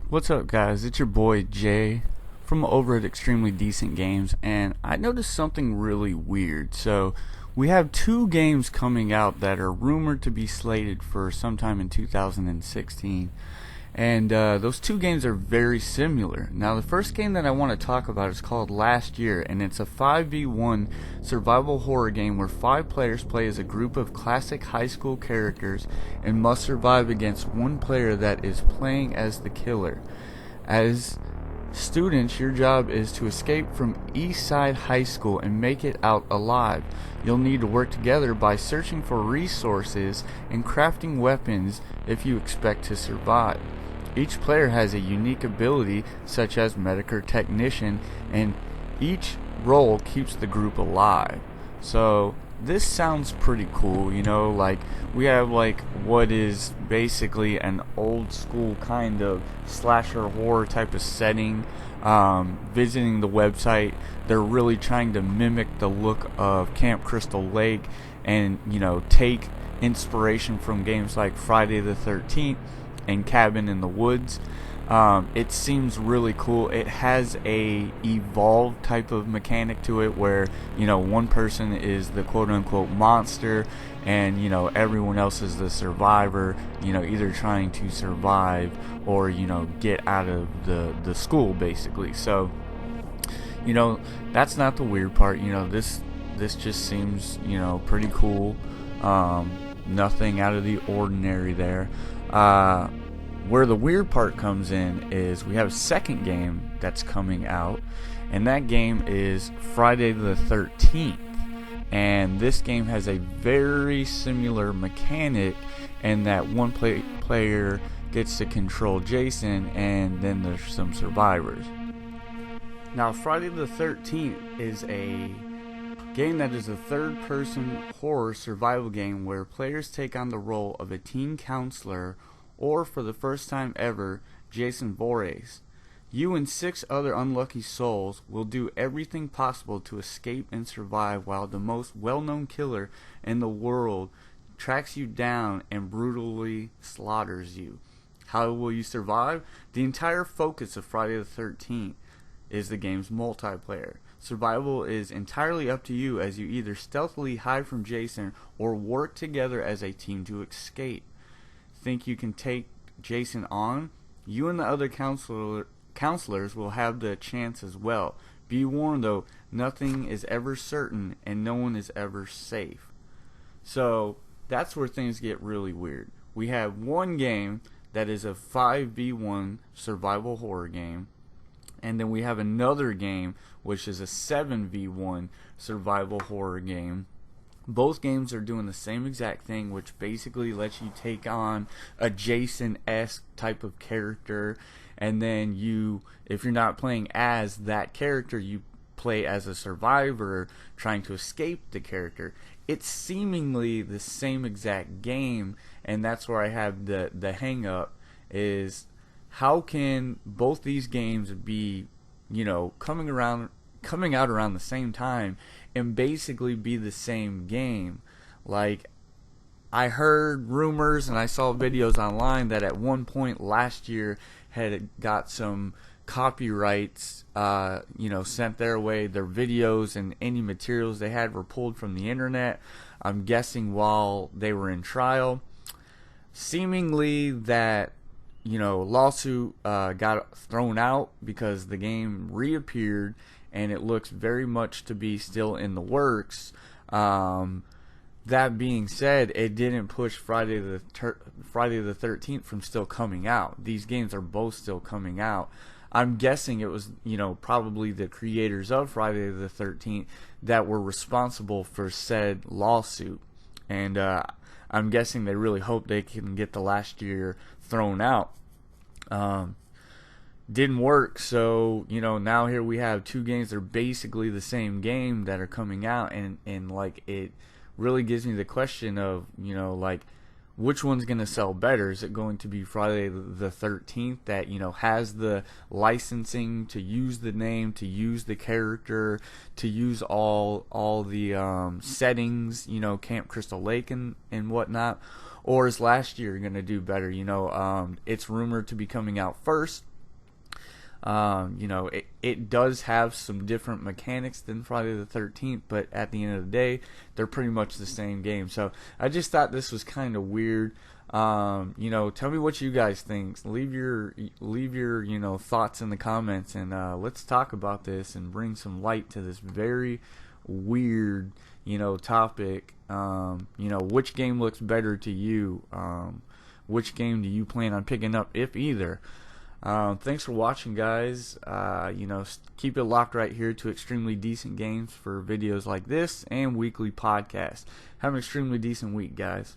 What's up, guys? It's your boy Jay from over at Extremely Decent Games, and I noticed something really weird. So, we have two games coming out that are rumored to be slated for sometime in 2016, and those two games are very similar. Now, the first game that I want to talk about is called Last Year, and it's a 5v1 survival horror game where 5 players play as a group of classic high school characters and must survive against one player that is playing as the killer. As students, your job is to escape from East Side High School and make it out alive. You'll need to work together by searching for resources and crafting weapons if you expect to survive. Each player has a unique ability, such as medic or technician, and each role keeps the group alive. So this sounds pretty cool, like we have like what is basically an old school kind of slasher horror type of setting. Visiting the website, they're really trying to mimic the look of Camp Crystal Lake and take inspiration from games like Friday the 13th and Cabin in the Woods. It seems really cool. It has a evolved type of mechanic to it where one person is the quote unquote monster and everyone else is the survivor, either trying to survive or get out of the school basically. So that's not the weird part. This just seems pretty cool. Nothing out of the ordinary there. Where the weird part comes in is we have a second game that's coming out, and that game is Friday the 13th. And this game has a very similar mechanic in that one player gets to control Jason, and then there's some survivors. Now, Friday the 13th is a game that is a third-person horror survival game where players take on the role of a teen counselor or, for the first time ever, Jason Voorhees. You and 6 other unlucky souls will do everything possible to escape and survive while the most well-known killer in the world tracks you down and brutally slaughters you. How will you survive? The entire focus of Friday the 13th is the game's multiplayer. Survival is entirely up to you as you either stealthily hide from Jason or work together as a team to escape. Think you can take Jason on? You and the other counselors will have the chance as well. Be warned though, nothing is ever certain and no one is ever safe. So that's where things get really weird. We have one game that is a 5v1 survival horror game, and then we have another game which is a 7v1 survival horror game. Both games are doing the same exact thing, which basically lets you take on a Jason-esque type of character, and then if you're not playing as that character, you play as a survivor trying to escape the character. It's seemingly the same exact game, and that's where I have the hang up is how can both these games be, coming out around the same time and basically be the same game. Like, I heard rumors and I saw videos online that at one point last year had got some copyrights sent their way. Their videos and any materials they had were pulled from the internet, I'm guessing while they were in trial. Seemingly that lawsuit got thrown out because the game reappeared and it looks very much to be still in the works. That being said, it didn't push Friday the 13th from still coming out. These games are both still coming out. I'm guessing it was probably the creators of Friday the 13th that were responsible for said lawsuit, and I'm guessing they really hope they can get the last year thrown out. Didn't work, so now here we have two games that are basically the same game that are coming out, and like it really gives me the question of which one's going to sell better? Is it going to be Friday the 13th that has the licensing to use the name, to use the character, to use all the settings, Camp Crystal Lake and whatnot, or is last year going to do better? It's rumored to be coming out first. It does have some different mechanics than Friday the 13th, but at the end of the day, they're pretty much the same game. So I just thought this was kind of weird. Tell me what you guys think. Leave your thoughts in the comments, and let's talk about this and bring some light to this very weird topic. Which game looks better to you? Which game do you plan on picking up, if either? Thanks for watching, guys. Keep it locked right here to Extremely Decent Games for videos like this and weekly podcasts. Have an extremely decent week, guys.